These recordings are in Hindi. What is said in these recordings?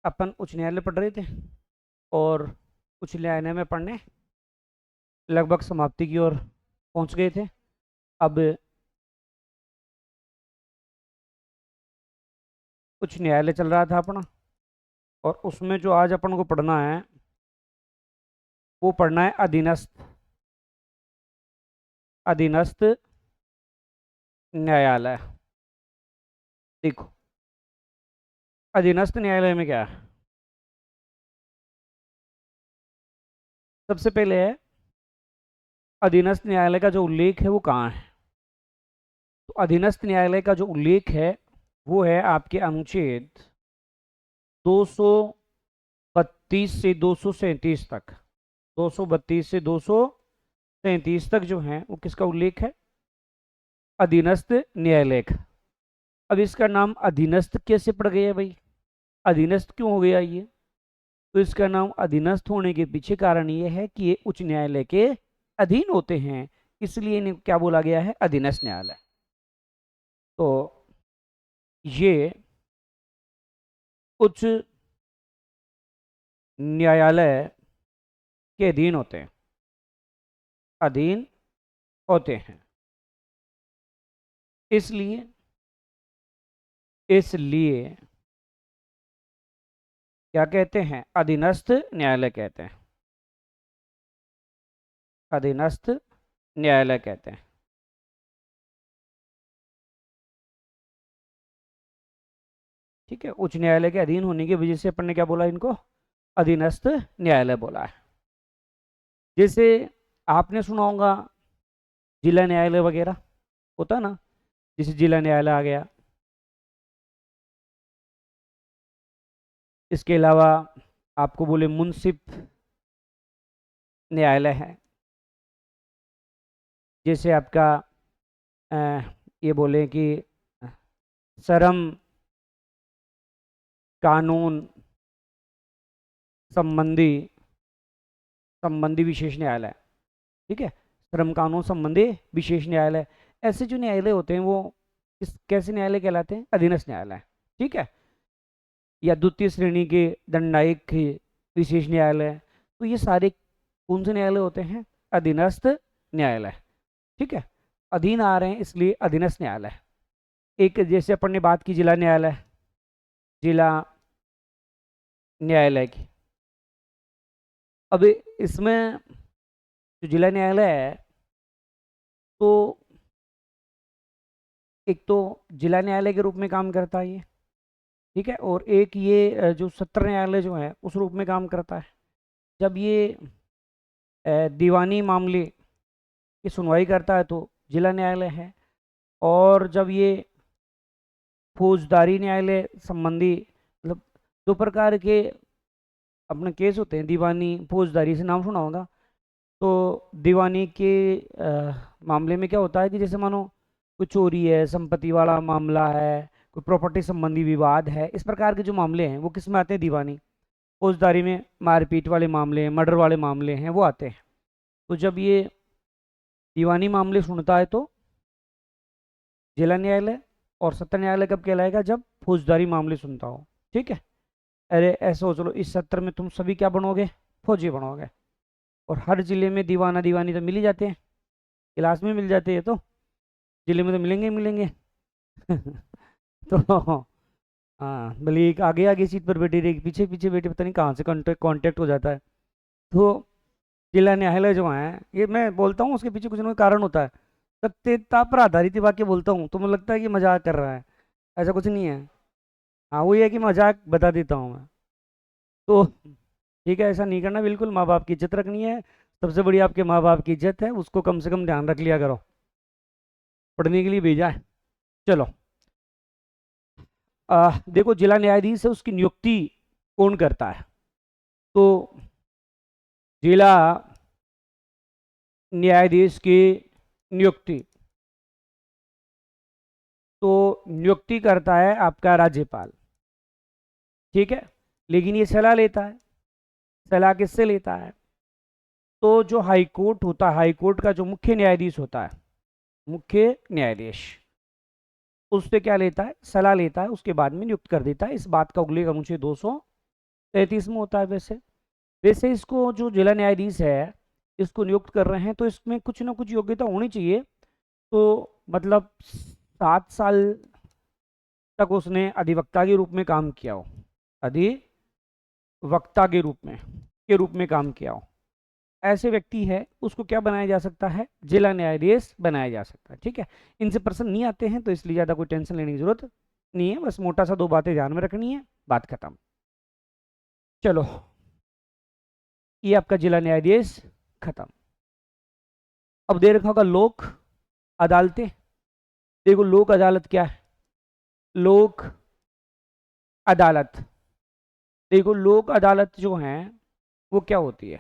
अपन उच्च न्यायालय पढ़ रहे थे और उच्च न्यायालय में पढ़ने लगभग समाप्ति की ओर पहुंच गए थे। अब उच्च न्यायालय चल रहा था अपना, और उसमें जो आज अपन को पढ़ना है वो पढ़ना है अधीनस्थ अधीनस्थ न्यायालय। देखो, अधीनस्थ न्यायालय में क्या है। सबसे पहले है अधीनस्थ न्यायालय का जो उल्लेख है वो कहाँ है। तो अधीनस्थ न्यायालय का जो उल्लेख है वो है आपके अनुच्छेद 232 से 237 तक। 232 से 237 तक जो है वो किसका उल्लेख है, अधीनस्थ न्यायालय का। अब इसका नाम अधीनस्थ कैसे पड़ गया भाई, अधीनस्थ क्यों हो गया ये। तो इसका नाम अधीनस्थ होने के पीछे कारण ये है कि ये उच्च न्यायालय के अधीन होते हैं, इसलिए इन्हें क्या बोला गया है, अधीनस्थ न्यायालय। तो ये उच्च न्यायालय के अधीन होते हैं, अधीन होते हैं। इसलिए इसलिए क्या कहते हैं, अधीनस्थ न्यायालय कहते हैं, अधीनस्थ न्यायालय कहते हैं। ठीक है, उच्च न्यायालय के अधीन होने की वजह से अपन ने क्या बोला, इनको अधीनस्थ न्यायालय बोला है। जैसे आपने सुना होगा जिला न्यायालय वगैरह होता ना, जैसे जिला न्यायालय आ गया। इसके अलावा आपको बोले मुंसिफ न्यायालय है। जैसे आपका अ, ये बोले कि श्रम कानून संबंधी संबंधी विशेष न्यायालय। ठीक है, श्रम कानून संबंधी विशेष न्यायालय। ऐसे जो न्यायालय होते हैं वो कैसे न्यायालय कहलाते हैं, अधीनस्थ न्यायालय। ठीक है, या द्वितीय श्रेणी के दंडायिक विशेष न्यायालय। तो ये सारे कौन से न्यायालय होते हैं, अधीनस्थ न्यायालय। ठीक है, अधीन आ रहे हैं इसलिए अधीनस्थ न्यायालय। एक जैसे अपन ने बात की जिला न्यायालय, जिला न्यायालय की। अब इसमें जो जिला न्यायालय है, तो एक तो जिला न्यायालय के रूप में काम करता है ये। ठीक है, और एक ये जो सत्र न्यायालय जो है उस रूप में काम करता है। जब ये दीवानी मामले की सुनवाई करता है तो जिला न्यायालय है। और जब ये फौजदारी न्यायालय संबंधी, मतलब दो प्रकार के अपने केस होते हैं, दीवानी फौजदारी, से नाम सुना होगा। तो दीवानी के मामले में क्या होता है कि जैसे मानो कोई चोरी है, संपत्ति वाला मामला है, कोई प्रॉपर्टी संबंधी विवाद है, इस प्रकार के जो मामले हैं वो किस में आते हैं, दीवानी। फौजदारी में मारपीट वाले मामले, मर्डर वाले मामले हैं वो आते हैं। तो जब ये दीवानी मामले सुनता है तो जिला न्यायालय, और सत्र न्यायालय कब कहलाएगा, जब फौजदारी मामले सुनता हो। ठीक है, अरे ऐसा हो, चलो इस सत्र में तुम सभी क्या बनोगे, फौजी बनोगे। और हर जिले में दीवाना दीवानी तो मिल ही जाते हैं, क्लास में मिल जाते हैं, तो जिले में तो मिलेंगे ही मिलेंगे। तो हाँ, भले एक आगे आगे सीट पर बैठी रहेगी, पीछे पीछे बैठी पता नहीं कहाँ से कांटेक्ट हो जाता है। तो जिला न्यायालय जो है, ये मैं बोलता हूँ उसके पीछे कुछ ना कुछ कारण होता है। सत्यता पर आधारित ही वाक्य बोलता हूँ तो मुझे लगता है कि मजाक कर रहा है, ऐसा कुछ नहीं है। हाँ, वो ये है कि मजाक बता देता हूँ मैं। तो ठीक है, ऐसा नहीं करना, बिल्कुल माँ बाप की इज्जत रखनी है। सबसे बड़ी आपके माँ बाप की इज्जत है, उसको कम से कम ध्यान रख लिया करो, पढ़ने के लिए भेजा है। चलो, देखो जिला न्यायाधीश है, उसकी नियुक्ति कौन करता है। तो जिला न्यायाधीश की नियुक्ति तो नियुक्ति करता है आपका राज्यपाल। ठीक है, लेकिन ये सलाह लेता है। सलाह किससे लेता है, तो जो हाई कोर्ट होता है, हाई कोर्ट का जो मुख्य न्यायाधीश होता है, मुख्य न्यायाधीश, उससे क्या लेता है, सलाह लेता है, उसके बाद में नियुक्त कर देता है। इस बात का उल्लेख अनुच्छेद 200 33 में होता है। वैसे वैसे इसको जो जिला न्यायाधीश है इसको नियुक्त कर रहे हैं तो इसमें कुछ ना कुछ योग्यता होनी चाहिए। तो मतलब 7 साल तक उसने अधिवक्ता के रूप में काम किया हो, अधिवक्ता के रूप में काम किया हो, ऐसे व्यक्ति है उसको क्या बनाया जा सकता है, जिला न्यायाधीश बनाया जा सकता है। ठीक है, इनसे प्रश्न नहीं आते हैं तो इसलिए ज़्यादा कोई टेंशन लेने की जरूरत नहीं है, बस मोटा सा 2 बातें ध्यान में रखनी है, बात खत्म। चलो, ये आपका जिला न्यायाधीश खत्म। अब दे रखा होगा लोक अदालतें। देखो लोक अदालत क्या है, लोक अदालत, देखो लोक अदालत जो है वो क्या होती है,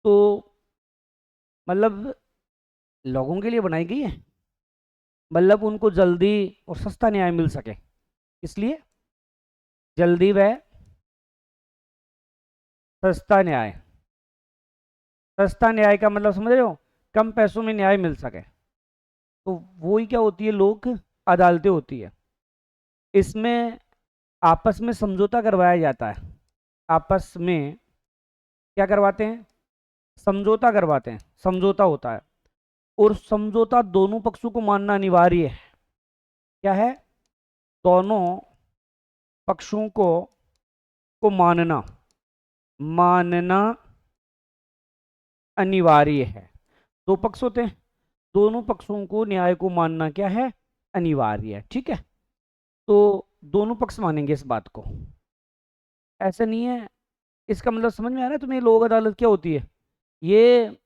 तो मतलब लोगों के लिए बनाई गई है, मतलब उनको जल्दी और सस्ता न्याय मिल सके, इसलिए जल्दी व सस्ता न्याय। सस्ता न्याय का मतलब समझ रहे हो, कम पैसों में न्याय मिल सके, तो वो ही क्या होती है, लोक अदालतें होती है। इसमें आपस में समझौता करवाया जाता है, आपस में क्या करवाते हैं, समझौता करवाते हैं, समझौता होता है, और समझौता दोनों पक्षों को मानना अनिवार्य है। क्या है, दोनों पक्षों को मानना मानना अनिवार्य है। दो पक्ष होते हैं, दोनों पक्षों को न्याय को मानना क्या है, अनिवार्य है। ठीक है, तो दोनों पक्ष मानेंगे इस बात को, ऐसा नहीं है। इसका मतलब समझ में आ रहा है तुम्हें, लोक अदालत क्या होती है, ये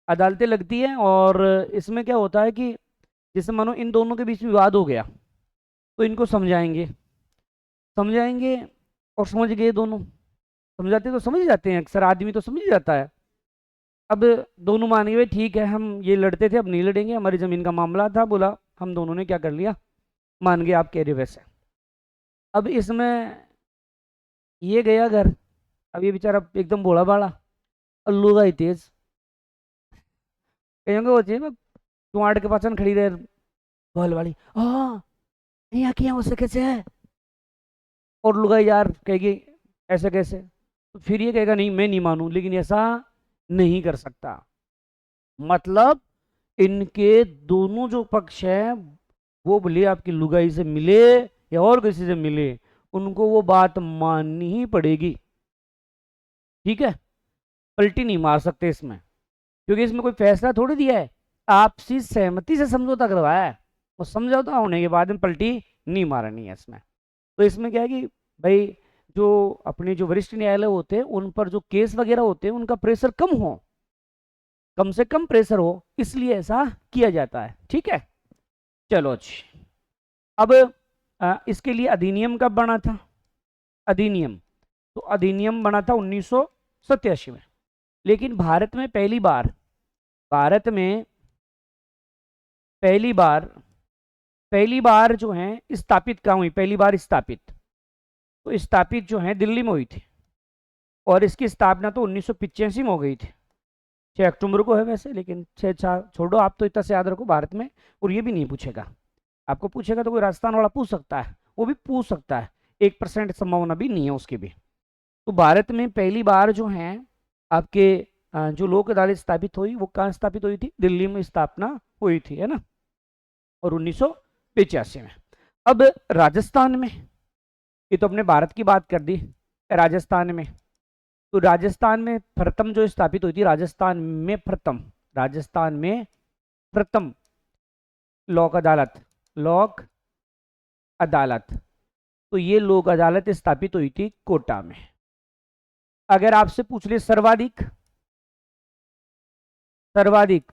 अदालतें लगती हैं और इसमें क्या होता है कि जैसे मानो इन दोनों के बीच में विवाद हो गया तो इनको समझाएंगे समझाएंगे और समझ गए दोनों, समझाते तो समझ जाते हैं, अक्सर आदमी तो समझ जाता है। अब दोनों मान गए ठीक है, हम ये लड़ते थे अब नहीं लड़ेंगे, हमारी ज़मीन का मामला था, बोला हम दोनों ने क्या कर लिया, मान गए आप कह रहे वैसे। अब इसमें ये गया घर, अब ये बेचारा एकदम भोला भाला, अल्लू का ही तेज, कहेंगे वो चाहिए टमाटर के पास खड़ी रहे भोल वाली, हाँ यहाँ किया उससे कैसे है, और लुगाई यार कहेगी ऐसे कैसे, तो फिर ये कहेगा नहीं मैं नहीं मानूं, लेकिन ऐसा नहीं कर सकता। मतलब इनके दोनों जो पक्ष हैं वो भले आपकी लुगाई से मिले या और किसी से मिले, उनको वो बात माननी ही पड़ेगी। ठीक है, पलटी नहीं मार सकते इसमें, क्योंकि इसमें कोई फैसला थोड़ी दिया है, आपसी सहमति से समझौता करवाया है, और समझौता होने के बाद में पलटी नहीं मारनी है इसमें। तो इसमें क्या है कि भाई जो अपने जो वरिष्ठ न्यायालय होते हैं उन पर जो केस वगैरह होते हैं उनका प्रेशर कम हो, कम से कम प्रेशर हो, इसलिए ऐसा किया जाता है। ठीक है, चलो जी। अब इसके लिए अधिनियम कब बना था, अधिनियम, तो अधिनियम बना था 1987 में, लेकिन भारत में पहली बार जो है स्थापित कहाँ हुई, पहली बार स्थापित, तो स्थापित जो है दिल्ली में हुई थी, और इसकी स्थापना तो 1985 में हो गई थी, 6 अक्टूबर को है वैसे, लेकिन 6 छोड़ो, आप तो इतना से याद रखो भारत में। और ये भी नहीं पूछेगा, आपको पूछेगा तो कोई राजस्थान वाला पूछ सकता है, वो भी पूछ सकता है, 1% संभावना भी नहीं है उसकी भी। तो भारत में पहली बार जो है आपके जो लोक अदालत स्थापित हुई वो कहाँ स्थापित हुई थी, दिल्ली में स्थापना हुई थी, है ना, और 1985 में। अब राजस्थान में, ये तो अपने भारत की बात कर दी, राजस्थान में, तो राजस्थान में प्रथम जो स्थापित हुई थी, राजस्थान में प्रथम लोक अदालत, तो ये लोक अदालत स्थापित हुई थी कोटा में। अगर आपसे पूछ ले सर्वाधिक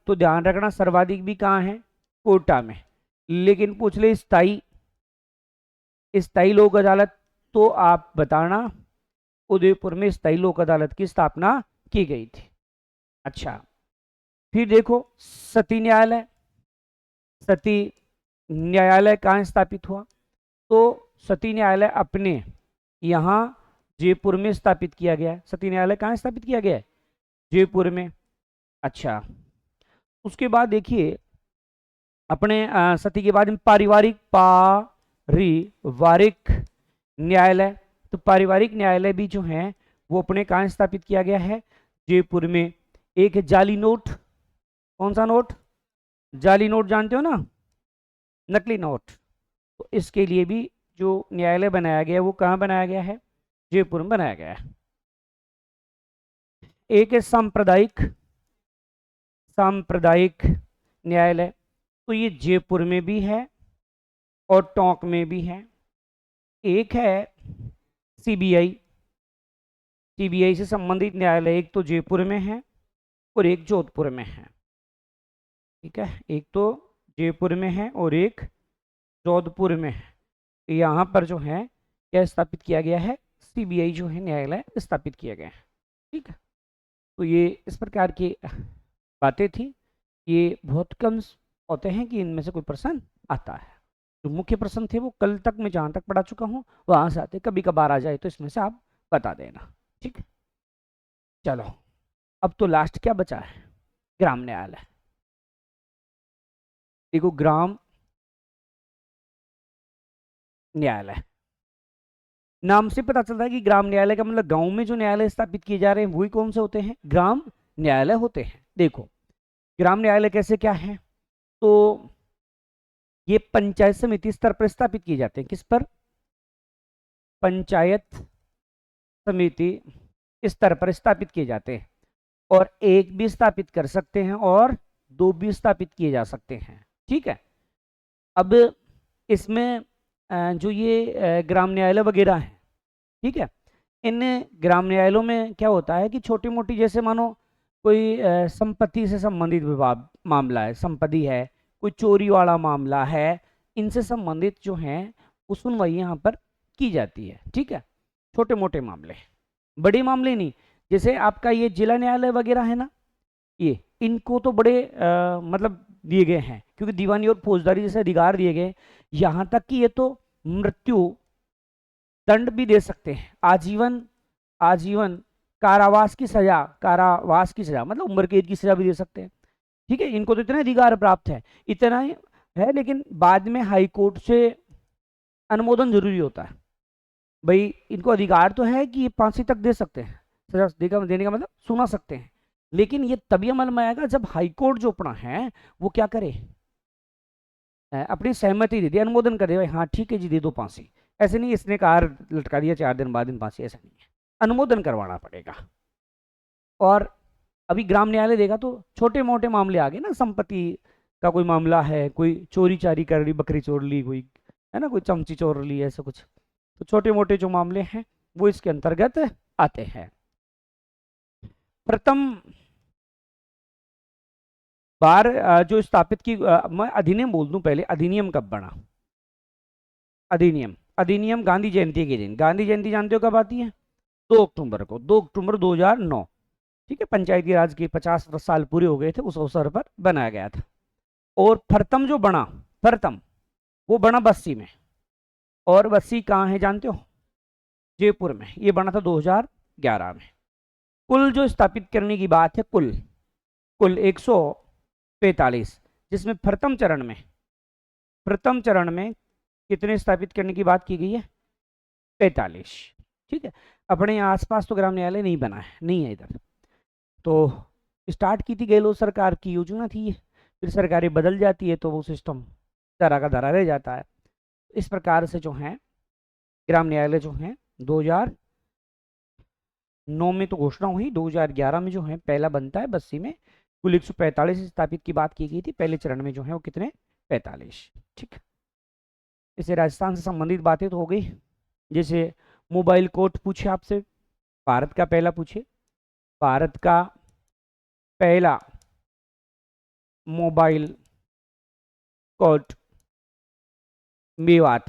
तो ध्यान रखना सर्वाधिक भी कहाँ है, कोटा में, लेकिन पूछ ले स्थाई लोक अदालत, तो आप बताना उदयपुर में स्थायी लोक अदालत की स्थापना की गई थी। अच्छा, फिर देखो सती न्यायालय कहाँ स्थापित हुआ, तो सती न्यायालय अपने यहाँ जयपुर में स्थापित किया गया है। सती न्यायालय कहाँ स्थापित किया गया है, जयपुर में। अच्छा, उसके बाद देखिए अपने सती के बाद पारिवारिक न्यायालय, तो पारिवारिक न्यायालय भी जो है वो अपने कहाँ स्थापित किया गया है? जयपुर में। एक है जाली नोट, कौन सा नोट? जाली नोट, जानते हो ना, नकली नोट। तो इसके लिए भी जो न्यायालय बनाया गया है वो कहाँ बनाया गया है? जयपुर में बनाया गया है। एक है सांप्रदायिक, सांप्रदायिक न्यायालय, तो ये जयपुर में भी है और टोंक में भी है। एक है सीबीआई, सीबीआई से संबंधित न्यायालय, एक तो जयपुर में है और एक जोधपुर में है। ठीक है, एक तो जयपुर में है और एक जोधपुर में है। यहाँ पर जो है क्या स्थापित किया गया है? सीबीआई जो है न्यायालय स्थापित किया गया है। ठीक है, तो ये इस प्रकार की बातें थी। ये बहुत कम होते हैं कि इनमें से कोई प्रश्न आता है। जो मुख्य प्रश्न थे वो कल तक मैं जहाँ तक पढ़ा चुका हूँ वहाँ से आते, कभी कभार आ जाए तो इसमें से आप बता देना। ठीक है, चलो अब तो लास्ट क्या बचा है? ग्राम न्यायालय। देखो, ग्राम न्यायालय नाम से पता चलता है कि ग्राम न्यायालय का मतलब गांव में जो न्यायालय स्थापित किए जा रहे हैं वही कौन से होते हैं? ग्राम न्यायालय होते हैं। देखो, ग्राम न्यायालय कैसे क्या है, तो ये पंचायत समिति स्तर पर स्थापित किए जाते हैं। किस पर? पंचायत समिति स्तर पर स्थापित किए जाते हैं। और एक भी स्थापित कर सकते हैं और दो भी स्थापित किए जा सकते हैं। ठीक है, अब इसमें जो ये ग्राम न्यायालय वगैरह है, ठीक है, इन ग्राम न्यायालयों में क्या होता है कि छोटी मोटी, जैसे मानो कोई संपत्ति से संबंधित विवाद मामला है, संपत्ति है, कोई चोरी वाला मामला है, इनसे संबंधित जो है वो सुनवाई यहाँ पर की जाती है। ठीक है, छोटे मोटे मामले, बड़े मामले नहीं। जैसे आपका ये जिला न्यायालय वगैरह है ना, ये इनको तो बड़े मतलब दिए गए हैं, क्योंकि दीवानी और फौजदारी जैसे अधिकार दिए गए। यहाँ तक कि ये तो मृत्यु दंड भी दे सकते हैं, आजीवन, आजीवन कारावास की सजा, कारावास की सजा मतलब उम्र कैद की सजा भी दे सकते हैं। ठीक है, इनको तो इतना अधिकार प्राप्त है, इतना ही है, लेकिन बाद में हाई कोर्ट से अनुमोदन जरूरी होता है। भाई इनको अधिकार तो है कि ये फांसी तक दे सकते हैं, सजा देने का मतलब सुना सकते हैं, लेकिन ये तभी अमल में आएगा जब हाई कोर्ट जो अपना है वो क्या करे, अपनी सहमति दे दे, अनुमोदन कर दे, भाई हाँ ठीक है जी दे दो फांसी। ऐसे नहीं इसने कार लटका दिया 4 दिन बाद दिन फांसी, ऐसा नहीं है, अनुमोदन करवाना पड़ेगा। और अभी ग्राम न्यायालय देगा तो छोटे मोटे मामले आ गए ना, संपत्ति का कोई मामला है, कोई चोरी चारी कर ली, बकरी चोर ली कोई, है ना, कोई चमची चोर ली, ऐसा कुछ, तो छोटे मोटे जो मामले हैं वो इसके अंतर्गत आते हैं। प्रथम बार जो स्थापित की, मैं अधिनियम बोल दूं पहले, अधिनियम कब बना? अधिनियम, अधिनियम गांधी जयंती के दिन। गांधी जयंती जानते हो कब आती है? 2 अक्टूबर को, 2 अक्टूबर 2009। ठीक है, पंचायती राज के 50 साल पूरे हो गए थे, उस अवसर पर बनाया गया था। और प्रथम जो बना, प्रथम वो बना बस्सी में। और बस्सी कहाँ है जानते हो? जयपुर में। ये बना था 2011 में। कुल जो स्थापित करने की बात है, कुल कुल 145, जिसमें प्रथम चरण में, प्रथम चरण में कितने स्थापित करने की बात की गई है? 45। ठीक है, अपने यहाँ आसपास तो ग्राम न्यायालय नहीं बना है, नहीं है इधर। तो स्टार्ट की थी गहलोत सरकार की योजना थी ये, फिर सरकारें बदल जाती है तो वो सिस्टम धरा का धरा रह जाता है। इस प्रकार से जो है ग्राम न्यायालय जो है 2009 में तो घोषणा हुई, 2011 में जो है पहला बनता है बस्सी में। कुल 145 स्थापित की बात की गई थी, पहले चरण में जो है वो कितने? 45। ठीक, इससे राजस्थान से संबंधित बातें तो हो गई। जैसे मोबाइल कोर्ट पूछे आपसे, भारत का पहला पूछे, भारत का पहला मोबाइल कोर्ट मेवात,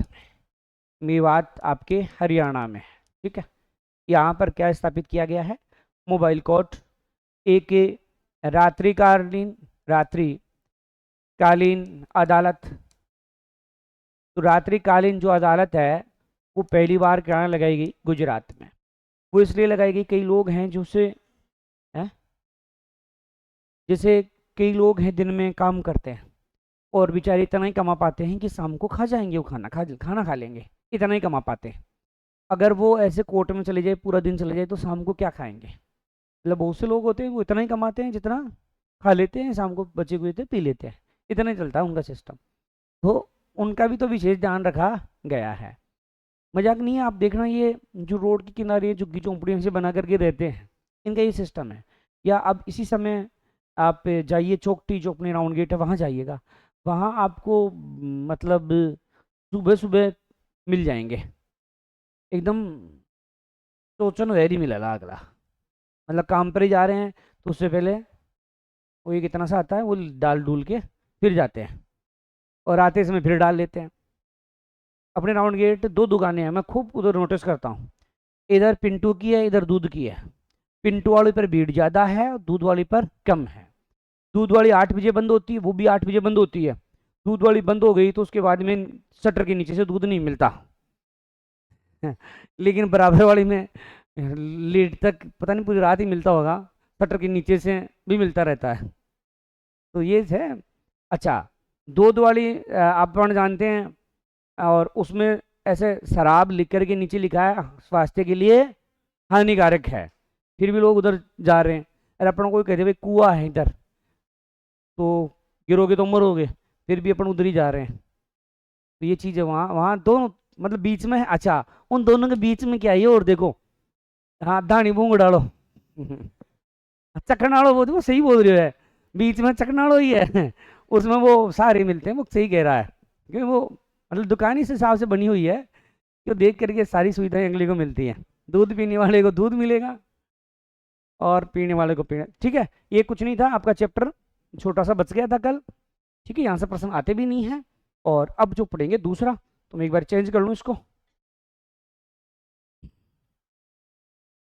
मेवात आपके हरियाणा में। ठीक है, यहाँ पर क्या स्थापित किया गया है? Mobile court. एक रात्रिकालीन, रात्रिकालीन अदालत। तो रात्रिकालीन जो अदालत है वो पहली बार कहाँ लगाई गई? गुजरात में। वो इसलिए लगाई गई, कई लोग हैं जो से जैसे कई लोग हैं दिन में काम करते हैं और बेचारे इतना ही कमा पाते हैं कि शाम को खा जाएंगे, वो खाना खा लेंगे, इतना ही कमा पाते हैं। अगर वो ऐसे कोर्ट में चले जाए, पूरा दिन चले जाए, तो शाम को क्या खाएंगे? मतलब बहुत से लोग होते हैं वो इतना ही कमाते हैं जितना खा लेते हैं, शाम को बचे हुए थे पी लेते हैं, इतना ही चलता है उनका सिस्टम। तो उनका भी तो विशेष ध्यान रखा गया है। मजाक नहीं है, आप देखना ये जो रोड के किनारे झुग्गी झोंपड़ियों से बना करके रहते हैं, इनका ये सिस्टम है। या अब इसी समय आप जाइए चौकटी, जो अपने राउंड गेट है वहाँ जाइएगा, वहाँ आपको मतलब सुबह सुबह मिल जाएंगे एकदम टोचन वैरी मिलेगा अगला। मतलब काम पर ही जा रहे हैं तो उससे पहले वो एक इतना सा आता है, वो डाल डूल के फिर जाते हैं, और आते समय फिर डाल लेते हैं। अपने राउंड गेट 2 दुकानें हैं, मैं खूब उधर नोटिस करता हूँ। इधर पिंटू की है, इधर दूध की है। पिंटू वाली पर भीड़ ज़्यादा है और दूध वाली पर कम है। दूध वाली 8 बजे बंद होती है, वो भी 8 बजे बंद होती है। दूध वाली बंद हो गई तो उसके बाद में शटर के नीचे से दूध नहीं मिलता। लेकिन बराबर वाली में लेट तक पता नहीं पूरी रात ही मिलता होगा, शटर के नीचे से भी मिलता रहता है। तो ये है। अच्छा, दूध वाली आप जानते हैं, और उसमें ऐसे शराब लिकर के नीचे लिखा है स्वास्थ्य के लिए हानिकारक है, फिर भी लोग उधर जा रहे हैं। अरे अपन कोई कहते भाई कुआं है इधर, तो गिरोगे तो मरोगे, फिर भी अपन उधर ही जा रहे हैं। तो ये चीज़ है वहाँ, वहाँ दोनों मतलब बीच में है। अच्छा, उन दोनों के बीच में क्या है ये और देखो, हाँ धानी भूंग डालो। चकनाड़ो, वो सही बोल रहे है, बीच में चकनाड़ो ही है। उसमें वो सारे मिलते हैं, वो सही कह रहा है, क्योंकि वो मतलब दुकान इस हिसाब से बनी हुई है कि देख करके सारी सुविधाएं अगले को मिलती हैं। दूध पीने वाले को दूध मिलेगा और पीने वाले को पीना। ठीक है, ये कुछ नहीं था, आपका चैप्टर छोटा सा बच गया था कल। ठीक है, यहाँ से प्रश्न आते भी नहीं है। और अब जो पढ़ेंगे दूसरा, तो मैं एक बार चेंज कर लूँ इसको।